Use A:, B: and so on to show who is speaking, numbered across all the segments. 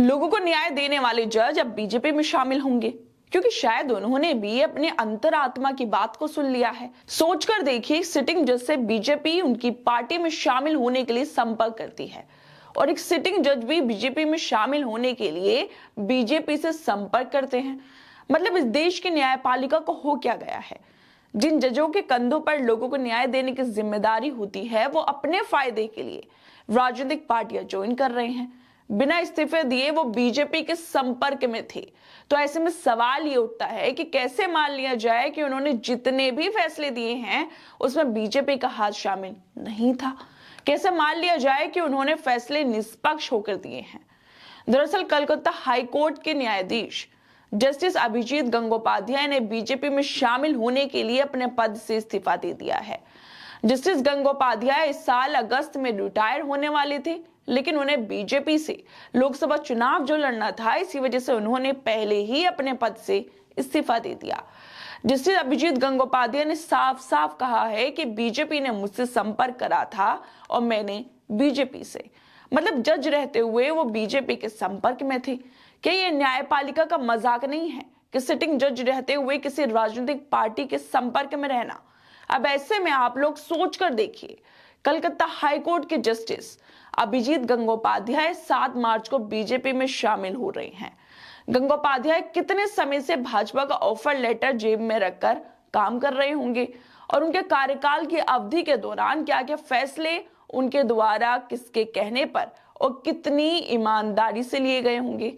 A: लोगों को न्याय देने वाले जज अब बीजेपी में शामिल होंगे, क्योंकि शायद उन्होंने भी अपने अंतरात्मा की बात को सुन लिया है। सोचकर देखिए, सिटिंग जज से बीजेपी उनकी पार्टी में शामिल होने के लिए संपर्क करती है और एक सिटिंग जज भी बीजेपी में शामिल होने के लिए बीजेपी से संपर्क करते हैं। मतलब इस देश की न्यायपालिका को हो क्या गया है? जिन जजों के कंधों पर लोगों को न्याय देने की जिम्मेदारी होती है, वो अपने फायदे के लिए राजनीतिक पार्टियां ज्वाइन कर रहे हैं। बिना इस्तीफे दिए वो बीजेपी के संपर्क में थे। तो ऐसे में सवाल ये उठता है कि कैसे मान लिया जाए कि उन्होंने जितने भी फैसले दिए हैं उसमें बीजेपी का हाथ शामिल नहीं था? कैसे मान लिया जाए कि उन्होंने फैसले निष्पक्ष होकर दिए हैं? दरअसल कलकत्ता हाईकोर्ट के न्यायाधीश जस्टिस अभिजीत गंगोपाध्याय ने बीजेपी में शामिल होने के लिए अपने पद से इस्तीफा दे दिया है। जस्टिस गंगोपाध्याय इस साल अगस्त में रिटायर होने वाले थे, लेकिन उन्हें बीजेपी से लोकसभा चुनाव जो लड़ना था, इसी वजह से उन्होंने पहले ही अपने पद से इस्तीफा दे दिया। जस्टिस अभिजीत गंगोपाध्याय ने साफ साफ कहा है कि बीजेपी ने मुझसे संपर्क करा था और मैंने बीजेपी से, मतलब जज रहते हुए वो बीजेपी के संपर्क में थे। क्या ये न्यायपालिका का मजाक नहीं है कि सिटिंग जज रहते हुए किसी राजनीतिक पार्टी के संपर्क में रहना? अब ऐसे में आप लोग सोच कर देखिए, कलकत्ता हाईकोर्ट के जस्टिस अभिजीत गंगोपाध्याय 7 मार्च को बीजेपी में शामिल हो रहे हैं। गंगोपाध्याय कितने समय से भाजपा का ऑफर लेटर जेब में रखकर काम कर रहे होंगे और उनके कार्यकाल की अवधि के दौरान क्या क्या फैसले उनके द्वारा किसके कहने पर और कितनी ईमानदारी से लिए गए होंगे?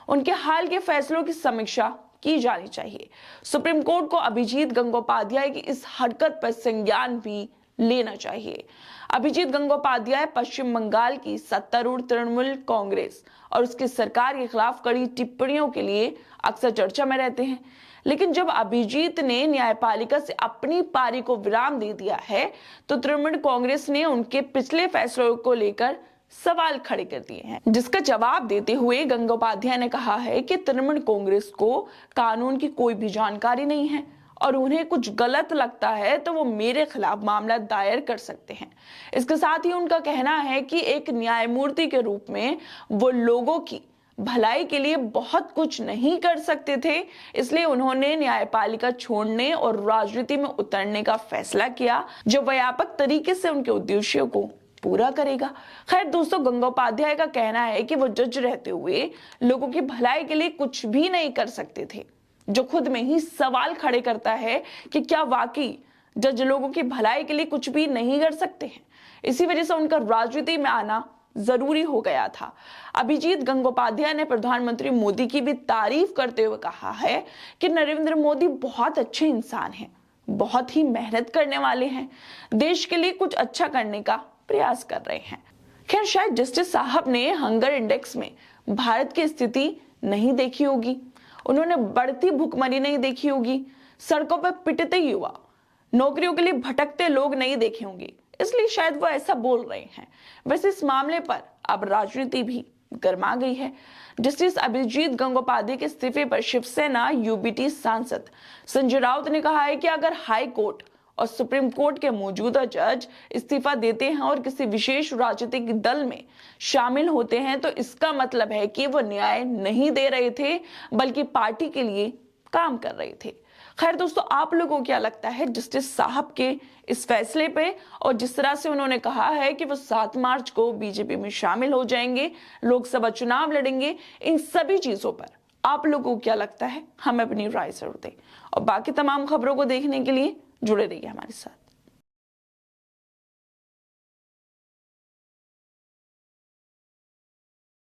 A: उनके हाल के फैसलों की समीक्षा की जानी चाहिए। सुप्रीम कोर्ट को अभिजीत गंगोपाध्याय की इस हरकत पर संज्ञान भी लेना चाहिए। अभिजीत गंगोपाध्याय पश्चिम बंगाल की सत्तारूढ़ तृणमूल कांग्रेस और उसकी सरकार के खिलाफ कड़ी टिप्पणियों के लिए अक्सर चर्चा में रहते हैं, लेकिन जब अभिजीत ने न्यायपालिका से अपनी पारी को विराम दे दिया है तो तृणमूल कांग्रेस ने उनके पिछले फैसलों को लेकर सवाल खड़े कर दिए हैं, जिसका जवाब देते हुए गंगोपाध्याय ने कहा है कि तृणमूल कांग्रेस को कानून की कोई भी जानकारी नहीं है और उन्हें कुछ गलत लगता है तो वो मेरे खिलाफ मामला दायर कर सकते हैं। इसके साथ ही उनका कहना है कि एक न्यायमूर्ति के रूप में वो लोगों की भलाई के लिए बहुत कुछ नहीं कर सकते थे, इसलिए उन्होंने न्यायपालिका छोड़ने और राजनीति में उतरने का फैसला किया, जो व्यापक तरीके से उनके उद्देश्यों को पूरा करेगा। खैर दोस्तों, गंगोपाध्याय का कहना है कि वो जज रहते हुए लोगों की भलाई के लिए कुछ भी नहीं कर सकते थे, जो खुद में ही सवाल खड़े करता है कि क्या वाकई जज लोगों की भलाई के लिए कुछ भी नहीं कर सकते हैं? इसी वजह से उनका राजनीति में आना जरूरी हो गया था। अभिजीत गंगोपाध्याय ने प्रधानमंत्री मोदी की भी तारीफ करते हुए कहा है कि नरेंद्र मोदी बहुत अच्छे इंसान हैं, बहुत ही मेहनत करने वाले हैं, देश के लिए कुछ अच्छा करने का प्रयास कर रहे हैं। खैर, शायद जस्टिस साहब ने हंगर इंडेक्स में भारत की स्थिति नहीं देखी होगी, उन्होंने बढ़ती भुखमरी नहीं देखी होगी, सड़कों पर पिटते युवा, नौकरियों के लिए भटकते लोग नहीं देखे होंगे, इसलिए शायद वो ऐसा बोल रहे हैं। वैसे इस मामले पर अब राजनीति भी गर्मा गई है। जस्टिस अभिजीत गंगोपाध्याय के इस्तीफे पर शिवसेना यूबीटी सांसद संजय राउत ने कहा है कि अगर हाई कोर्ट और सुप्रीम कोर्ट के मौजूदा जज इस्तीफा देते हैं और किसी विशेष राजनीतिक दल में शामिल होते हैं तो इसका मतलब है कि वो न्याय नहीं दे रहे थे, बल्कि पार्टी के लिए काम कर रहे थे। खैर दोस्तों, आप लोगों को क्या लगता है जस्टिस साहब के इस फैसले पे, और जिस तरह से उन्होंने कहा है कि वो 7 मार्च को बीजेपी में शामिल हो जाएंगे, लोकसभा चुनाव लड़ेंगे, इन सभी चीजों पर आप लोगों को क्या लगता है? हमें अपनी राय जरूर दें और बाकी तमाम खबरों को देखने के लिए जुड़े रहिए हमारे साथ।